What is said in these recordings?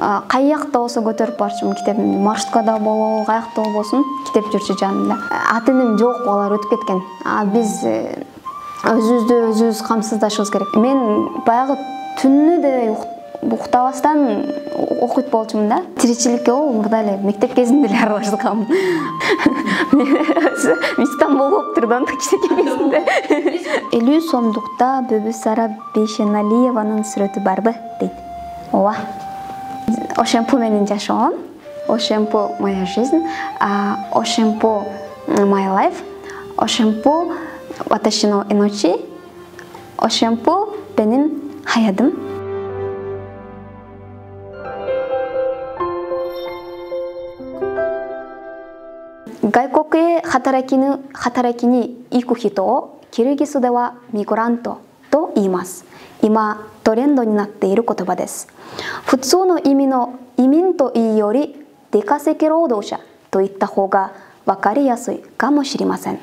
каякта болсо көтөрүп барчумун китебимди, маршруткада болобу, каякта болбосун китеп жүрчү жанымда. Ата энем жок, алар өтүп кеткен. Биз өзүбүздү өзүбүз камсыздашыбыз керек. Мен баягы түнү да уктабастан окуйт болчумун да. Тиричиликке мурда эле мектеп кезинде эле аралашканмын. Мечтам болуптур да кичинекей кезинде. 50 сомдукта Бүбүсара Бейшеналиеванын сүрөтү барбы дейт. Ооба. Ошемпу менин жашоом, ошемпу моя жизнь, ошемпу my life, ошемпу ваташи но эночи, ошемпу менин хаятым. Гайкокуへ働きに行く人をキルギスではミグラントと言います。今トレンドになっている言葉です。普通の意味の移民というより出稼ぎ労働者と言った方が分かりやすいかもしれません。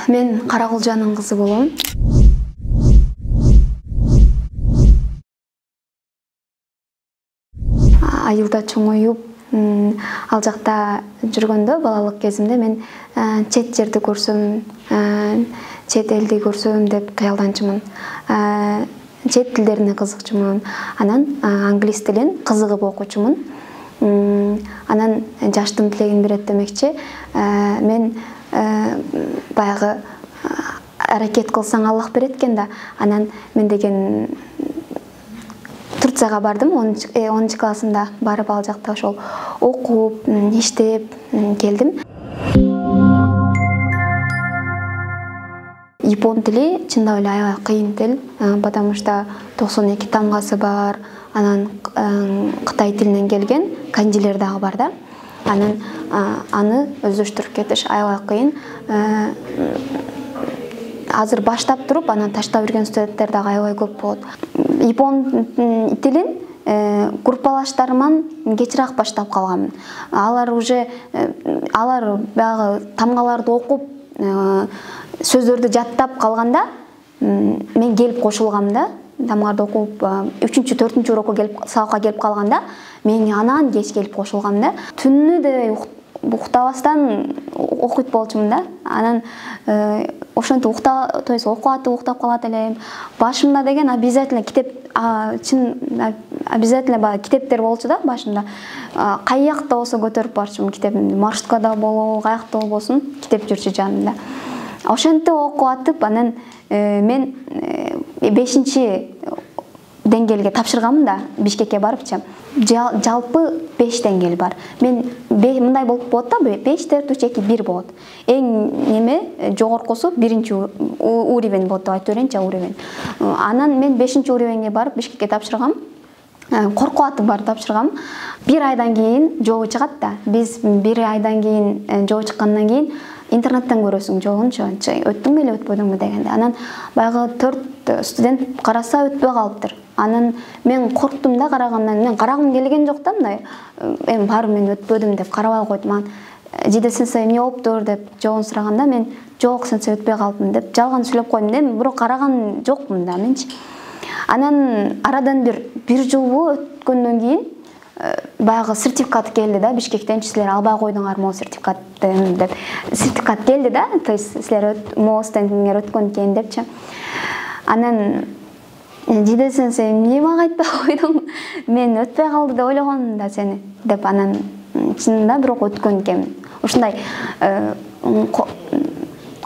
Мен Каракулжанын кызы болом. Айылда чоңоюп, ал жакта жүргөндө балалык кезимде мен чет жерди көрсөм, чет элди көрсөм деп кыялданчумун. Чет тилдерине кызыкчумун. Анан англис тилин кызыгып окучумун. Анан жаштын тилегин берет демекчи. Мен баягы аракет кылсаң Аллах берет экен да. Анан мен деген Турцияга бардым, 10 классымда барып ал жакта ошол окуп, иштеп келдим. Япон тили чындап эле аябай кыйын тил, потому что 92 тамгасы бар, анан Кытай тилинен келген канжилер дагы бар да. Анан аны өздөштүрүп кетиш аябай кыйын. Азыр баштап туруп, анан таштап жүргөн студенттер дагы аябай көп болот. Япон тилин группалаштарыман кечирээк баштап калганмын. Алар баягы тамгаларды окуп, сөздөрдү жаттап калганда, мен келип кошулгам да. Тамгаларды окуп, 3-4 урокко келип, сабакка келип калганда, мен анан кеч келип кошулгам да. Түнү да уктабастан окуйт болчумун да. Анан ошентип уктап калат элем. Башымда деген обязательно китеп, обязательно китептер болчу да башымда. Каякта болсо көтөрүп барчумун китебимди, маршруткада болобу, каякта болбосун китеп жүрчү жанымда. Ошентип окуп атып, анан мен 5 деңгээлге тапшырганмын да, Бишкекке барыпчы. Жалпы 5 деңгээл бар. Мен мындай болуп болот да, 5 4 2 1 болот. Эң жогоркусу 1-уровень болот деп айтып берейинчи, уровень. Анан мен 5-уровеньге барып Бишкекке тапшыргам. Коркуп атып барып тапшыргам. 1 айдан кийин жообу чыгат да. Биз 1 айдан кийин жообу чыккандан кийин интернеттен көрөсүң жообунчу, өттүң беле өтпөдүңбү дегенде. Анан баягы 4 студент караса өтпөй калыптыр. Анан мен корктум да карагандан. Мен карагым келген жок да мындай. Эми баары мен өтпөдүм деп карабай койдум. Жиде сенсей эмне болуптур деп жообун сураганда мен жок сенсей өтпөй калдым деп жалган сүйлөп койдум да. Бирок караган жокмун да менчи. Анан арадан бир жыл өткөндөн кийин баягы сертификат келди да, Бишкектен силер албай койдуңар могу сертификатын деп. Сертификат келди да, то есть силер могу стендиңер өткөн экен депчи. Анан Жиде сенсей эмне мага айтпай койдуң? Мен өтпөй калды деп ойлогонмун да сени деп. Анан чынында бирок өткөн экенмин. Ушундай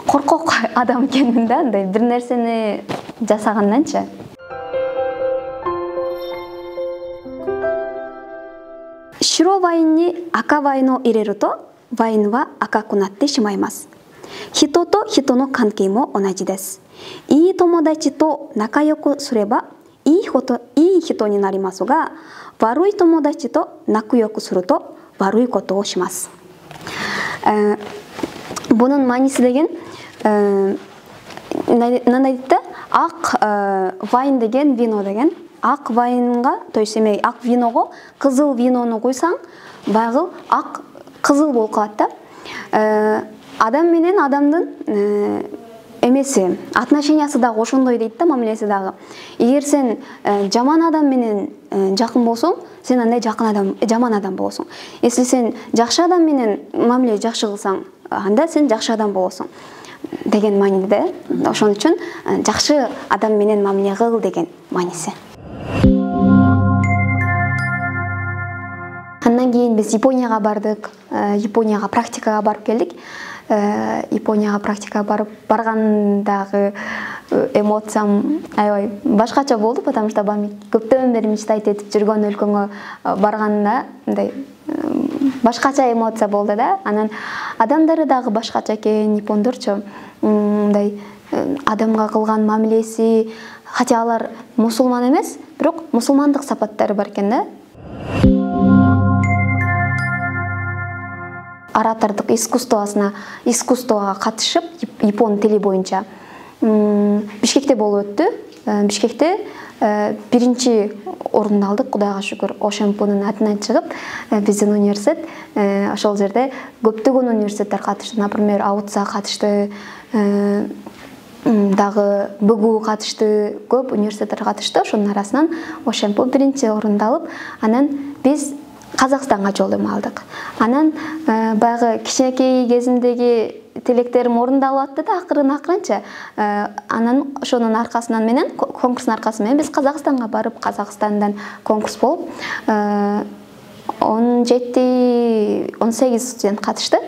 коркок адам экенмин да, андай бир нерсени жасаганданчы. Широ вайнに赤ワインを入れるとワインは赤くなってしまいます。人と人の関係も同じです。いい友達と仲良くすればいい人になりますが、悪い友達と仲良くすると悪いことをします。Bunun manisi деген мындай дейт да, ак вайн деген вино деген. Ак вайнга, то есть эме ак виного кызыл винону куйсаң, байгыл ак кызыл болуп калат да. Адам менен адамдын эмеси, отношениясы дагы ошондой дейт да, мамилеси дагы. Эгер сен жаман адам менен жакын болсоң, сен андай жаман адам болосуң. Если сен жакшы адам менен мамиле жакшы кылсаң, анда сен жакшы адам болосуң деген мааниде. Ошон үчүн жакшы адам менен мамиле кыл деген мааниси. Андан кийин биз Японияга бардык. Японияга практикага барып келдик. Японияга практикага баргандагы эмоциям аябай башкача болду, потому что көптөн бери мечтать этип жүргөн өлкөңө барганда мындай башкача эмоция болду да. Анан адамдары дагы башкача экен, япондорчу мындай адамга кылган мамилеси, хотя алар мусулман эмес, бирок мусулмандык сапаттары бар экен да. Оратордук искусствого катышып, япон тили боюнча Бишкекте болуп өттү. Бишкекте биринчи орунду алдык, Кудайга шүгүр. ОШМПнын атынан чыгып, биздин университет ошол жерде көптөгөн университеттер катышты. Например, АУЦа катышты, дагы БГУ катышты, көп университеттер катышты. Ошонун арасынан ОШМП биринчи орунду алып, анан биз Казакстанга жолдомо алдык. Анан баягы кичинекей кезимдеги тилектерим орундалып атты да, акырынча. Анан ошонун аркасынан менен, конкурстун аркасы менен биз Казакстанга барып, Казакстандан конкурс болуп, 17-18 студент катышты.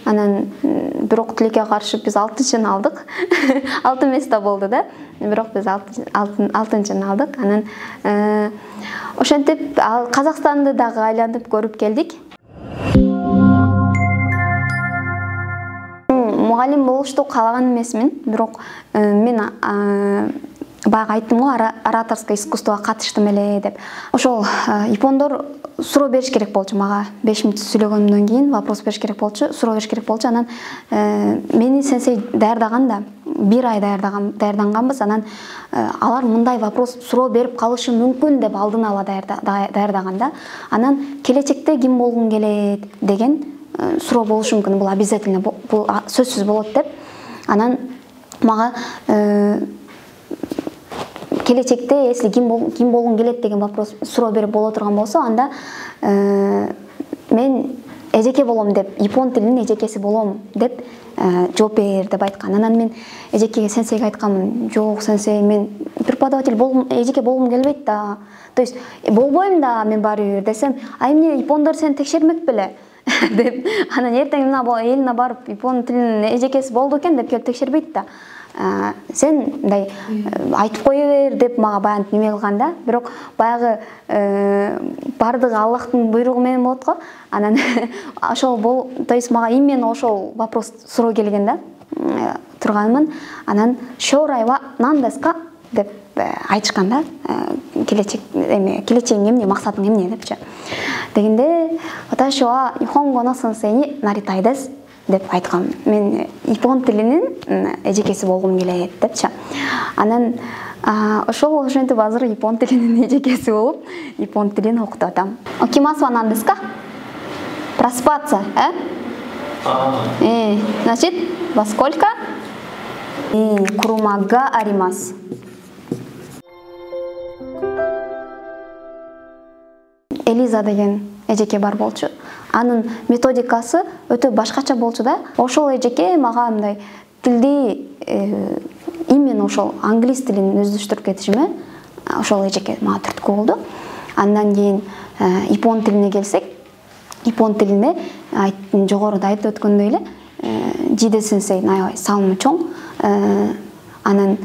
Анан бирок тилекке каршы биз 6-чыны алдык. 6 место болду да. Бирок биз 6-чыны алдык. Анан ошентип Казакстанды дагы айланып көрүп келдик. Мугалим болушту каалаган эмесмин, бирок мен баягы айттым го, ораторское искусствого катыштым эле деп. Ошол япондор суроо бериш керек болчу мага. 5 мүнөт сүйлөгөндөн кийин вопрос бериш керек болчу, суроо бериш керек болчу. Анан мени сенсей даярдаганда, 1 ай даярданганбыз. Анан алар мындай вопрос суроо берип калышы мүмкүн деп алдын ала даярдаганда, анан келечекте ким болгуң келет деген суроо болушу мүмкүн. Бул обязательно, бул сөзсүз болот деп. Анан мага келечекте, если ким болгуң келет деген вопрос суроо берип боло турган болсо, анда мен эжеке болом деп, япон тилинин эжекеси болом деп жооп бер деп айткан. Анан мен эжекеге, сенсейге айтканмын: жок сенсей, мен преподаватель эжеке болгум келбейт да. То есть болбойм да мен баары бир десем, ай эмне япондор сени текшермек беле деп. Анан эртең мына элине барып япон тилинин эжекеси болду экен деп келип текшербейт да. Сен мындай айтып кое бер деп мага баягы неме кылган да. Бирок баягы бардыгы Аллахтын буйругу менен болот го. Анан ошол то есть мага именно ошол вопрос суроо келген да. Турганмын. Анан шорайва нандаска деп айтышкан да. Келечегиң эмне, максатың эмне депчи. Дегенде ваташи ва нихонго но сенсей ни наритаи десу деп айткам. Мен япон тилинин эжекеси болгум келет депчи. Анан ошентип азыр япон тилинин эжекеси болуп, япон тилин окутуп атам. Окимасу нан десу ка? Проспаться, значит, во сколько? Курумага аримас. Элиза деген эжеке бар болчу. Анын методикасы өтө башкача болчу да. Ошол эжеке мага мындай тилди именно ошол англис тилин өздөштүрүп кетишиме ошол эжеке мага түрткү болду. Андан кийин япон тилине келсек, япон тилине жогоруда айтып өткөндөй эле Жиде сенсейдин аябай салымы чоң. Анан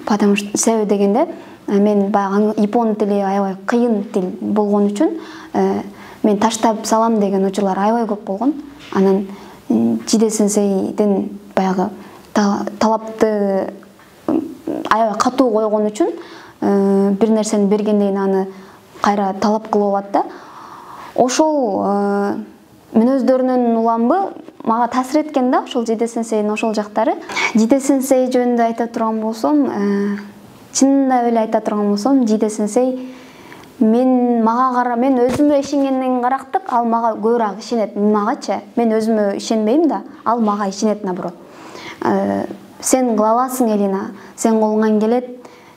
потому что себеби дегенде мен баягы япон тили аябай кыйын тил болгон үчүн мен таштап салам деген учурлар аябай көп болгон. Анан Жиде сенсейдин баягы талапты аябай катуу койгон үчүн бир нерсени бергенден аны кайра талап кылып алат да. Ошол мүнөздөрүнөн уламбы мага таасир эткен да, ошол Жиде сенсейдин ошол жактары. Жиде сенсей жөнүндө айта турган болсом, чынында эле айта турган болсом, Жиде сенсей мен өзүмө ишенгенден карактык, ал мага көбүрөөк ишенет. Магачы мен өзүмө ишенбейм да, ал мага ишенет наоборот. сен кыла аласың Элина, сен колуңан келет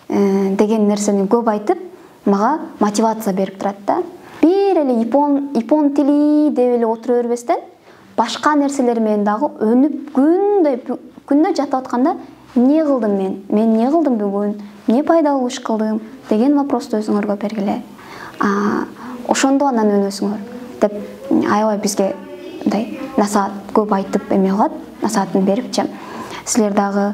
деген нерсени көп айтып, мага мотивация берип турат да. Бир эле япон тили деп эле отура бербестен, башка нерселер менен дагы өнүп күндө жатып атканда эмне кылдым мен эмне кылдым бүгүн, эмне пайдалуу иш кылдым деген вопросту өзүңөргө бергиле. Ошондо анан өнөсүңөр деп аябай бизге мындай насаат көп айтып эме кылат, насаатын берипчи. Силер дагы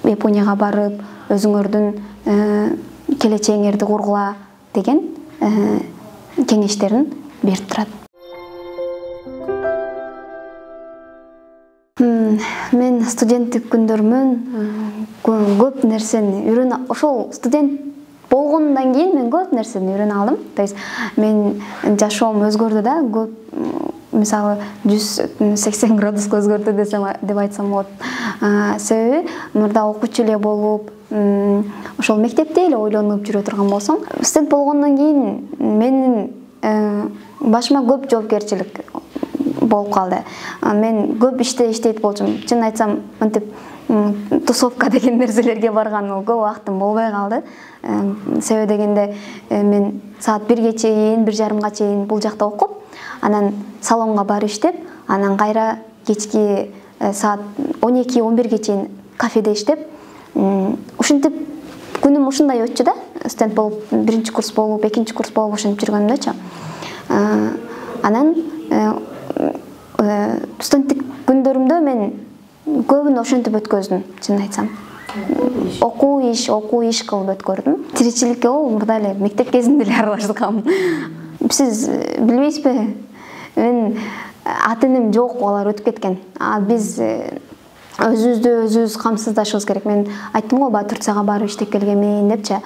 Японияга барып, өзүңөрдүн келечегиңерди кургула деген кеңештерин берип турат. Мен студенттик күндөрүмөн көп нерсени ошол студент болгондон кийин мен көп нерсени үйрөнө алдым. То есть мен жашоом өзгөрдү да, көп мисалы 180 градуска өзгөрдү деп айтсам болот. Себеби мурда окуучу эле болуп, ошол мектепте эле ойлонуп жүрө турган болсом, студент болгондон кийин менин башыма көп жоопкерчилик болуп калды. Мен көп иштейт болчумун. Чын айтсам, мынтип тусовка деген нерселерге барган көп убактым болбой калды. Себеби дегенде мен саат 1ге чейин, 1:30га чейин бул жакта окуп, анан салонго барып иштеп, анан кайра кечки саат 12-11ге чейин кафеде иштеп, ушинтип күнүм ушундай өтчү да. Студент болуп, 1-курс болуп, 2-курс болуп ушинтип жүргөндөчү. Анан студенттик күндөрүмдө мен көбүн ошентип өткөздүм, чын айтсам. Окуу иш кылып өткөрдүм. Тиричиликке мурда эле мектеп кезинде эле аралашкам. Сиз билбейсизби? Мен ата-энем жок, алар өтүп кеткен. Биз өзүбүздү камсыздашыбыз керек. Мен айттым го, Турцияга барып иштеп келгенмин депчи.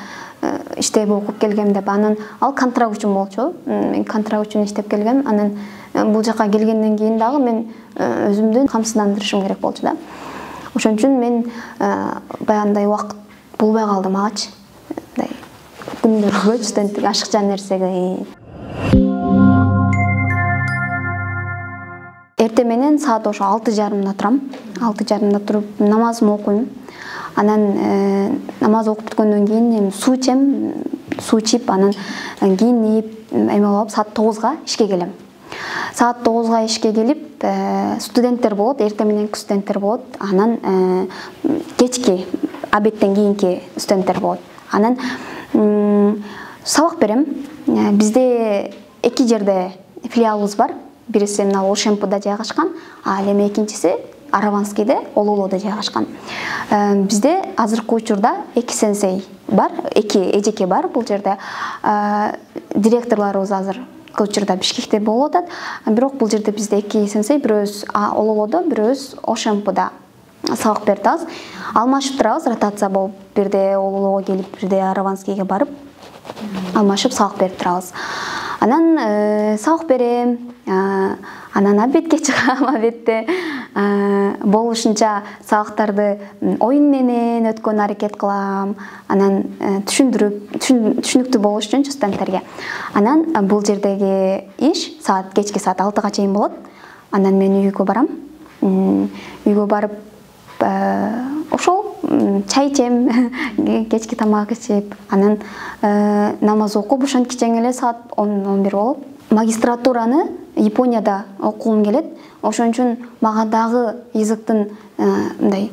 Иштеп окуп келгем деп. Анан ал контракт үчүн болчу. Мен контракт үчүн иштеп келгем. Анан бул жака келгенден кийин дагы мен өзүмдү камсыздандырышым керек болчу да. Ошон үчүн мен баягындай убакыт болбой калды магачы. Мындай күндөргө студенттик ашыкча нерсеге. Эртең менен саат ошо 6:30 турам. 6:30 туруп намазымды окуйм. Анан намаз окуп бүткөндөн кийин суу ичем, суу ичип, анан кийинип, эме кылып саат 9га ишке келем. Саат 9га ишке келип, студенттер болот, эртең мененки студенттер болот, анан кечки обедтен кийинки студенттер болот. Анан сабак берем. Бизде 2 жерде филиалыбыз бар. Бириси мына Ошемпуда жайгашкан, ал эми экинчиси Араванскийде, Ололоодо жайгашкан. Бизде азыркы учурда 2 сенсей бар, 2 эжеке бар бул жерде. Директорлорубуз азыр учурда Бишкекте болуп атат. Бирок бул жерде бизде 2 сенсей, бирөөбүз Ололоодо, бирөөбүз Ошемпуда сабак берип атабыз. Алмашып турабыз, ротация болуп, бирде Ололоого келип, бирде Араванскийге барып, алмашып сабак берип турабыз. Анан сабак берем, анан обедке чыгам, обедте болушунча сабактарды оюн менен өткөн аракет кылам, анан түшүнүктүү болуш үчүн студенттерге. Анан бул жердеги иш кечки саат 6га чейин болот. Анан мен үйгө барам. Үйгө барып ошол чай ичем, кечки тамак ичип, анан намаз окуп, ошон кичене эле саат 10-11 болот. Магистратураны Японияда окугум келет. Ошон үчүн мага дагы языктын мындай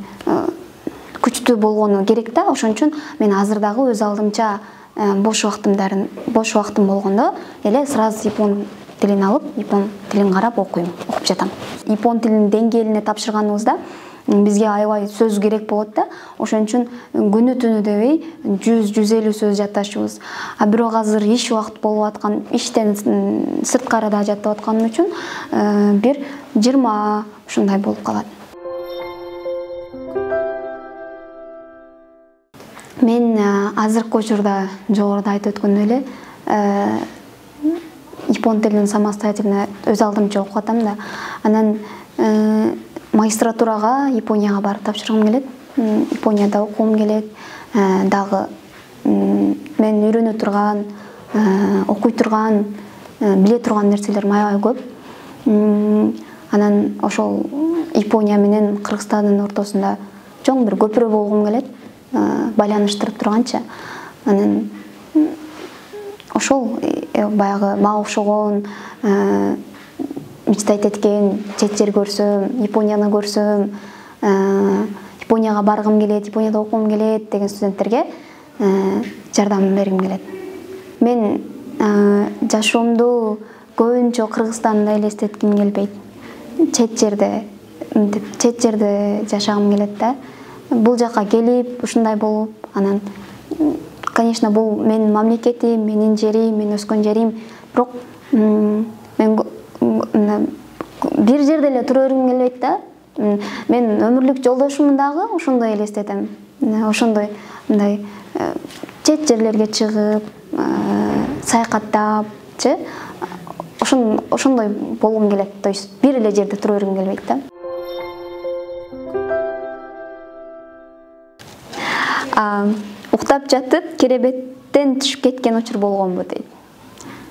күчтүү болгону керек да. Ошон үчүн мен азыр дагы өз алдымча бош убактым болгондо эле сразу япон тилин алып, япон тилин карап окуйм, окуп жатам. Япон тилинин деңгээлине тапшырганыбызда бизге аябай сөз керек болот да. Ошон үчүн күнү-түнү дебей 100-150 сөз жатташыбыз. Бирок азыр иш убакыт болуп аткан, иштен сырткарыда жатып атканым үчүн бир 20 ушундай болуп калат. Мен азыркы учурда жогоруда айтып өткөндөй эле япон тилин самостоятельно өз алдымча окуп атам да. Анан магистратурага Японияга барып тапшыргым келет. Японияда окугум келет. Дагы мен үйрөнө турган, окуй турган, биле турган нерселерим аябай көп. Анан ошол Япония менен Кыргызстандын ортосунда чоң бир көпүрө болгум келет, байланыштырып турганча. Анан ошол баягы мага окшогон, мечтать эткен чет жер көрсөм, Японияны көрсөм, Японияга баргым келет, Японияда окугум келет деген студенттерге жардам бергим келет. Мен жашоомду көбүнчө Кыргызстанды элестетким келбейт. Чет жерде жашагым келет да. Бул жака келип, ушундай болуп, анан конечно, бул менин мамлекетим, менин жерим, мен өскөн жерим, бирок мен бир жерде эле тура бергим келбейт да. Мен өмүрлүк жолдошумду дагы ошондой элестетем. Ошондой мындай чет жерлерге чыгып, саякаттапчы, ошондой болгум келет. То есть бир эле жерде тура бергим келбейт да. Уктап жатып керебеттен түшүп кеткен учур болгонбу дейт.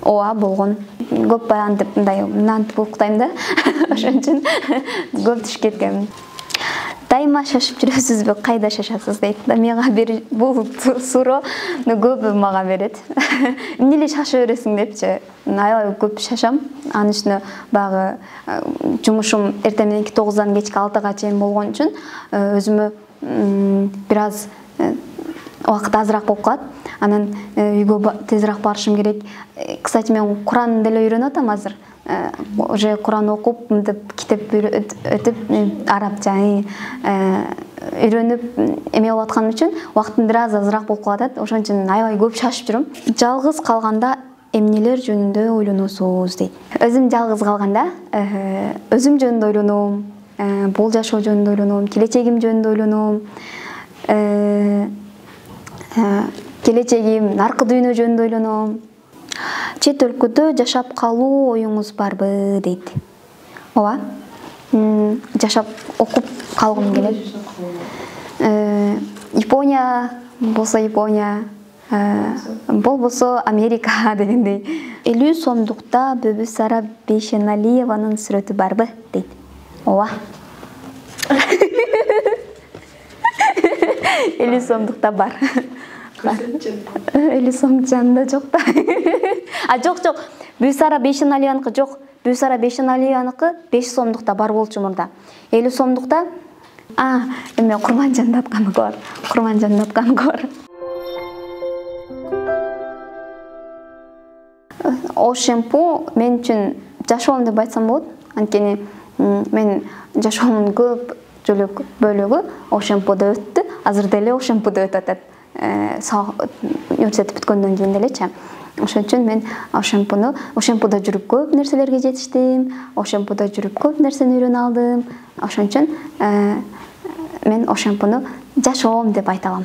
Ооба, болгон. Көп антип мынантип уктайм да. Ошон үчүн көп түшүп кеткем. Дайыма шашып жүрөсүзбү, кайда шашасыз дейт. Мага бул суроо көбү мага берет. Эмне эле шаша бересиң депчи. Аябай көп шашам. Анын үстүнө багы жумушум эртең мененки 9-дан кечки 6-га чейин болгон үчүн өзүмө бир аз убакыт азыраак болуп калат. Анан үйгө тезирээк барышым керек. Кстати, мен Куранды деле үйрөнүп атам азыр. Уже Куран окуп, мынтип китеп өтүп, арабча үйрөнүп эме болуп аткан үчүн убактым бир аз азыраак болуп калат. Ошон үчүн аябай көп шашып жүрөм. Жалгыз калганда эмнелер жөнүндө ойлоносуз дейт. Өзүм жалгыз калганда өзүм жөнүндө ойлоном, бул жашоо жөнүндө ойлоном, келечегим жөнүндө ойлоном. Келечегим, наркы дүйнө жөнүндө ойлоном. Чет өлкөдө жашап калуу оюңуз барбы дейт. Ооба. Жашап окуп калгым келет. Япония болсо Япония, болбосо Америка дегендей. 50 сомдукта Бүбүсара Бейшеналиеванын сүрөтү барбы дейт. Ооба. 50 сомдукта бар. 50 сом жанында жок да. Жок. Бүбүсара Бейшеналиеваныкы жок. Бүбүсара Бейшеналиеваныкы 5 сомдукта бар болчу мурда. 50 сомдукта эме Курманжандын атканыкы бар. Курманжандын атканыкы бар. Ошемпу мен үчүн жашоом деп айтсам болот. Анткени мен жашоомдун көп бөлүгү Ошемпуда өттү. Азыр деле Ошемпуда өтүп атат. Университет бүткөндөн кийин делечи. Ошон үчүн мен Ошемпуда жүрүп көп нерселерге жетиштим. Ошемпуда жүрүп көп нерсени үйрөнүп алдым. Ошон үчүн мен Ошемпуну жашоом деп айта алам.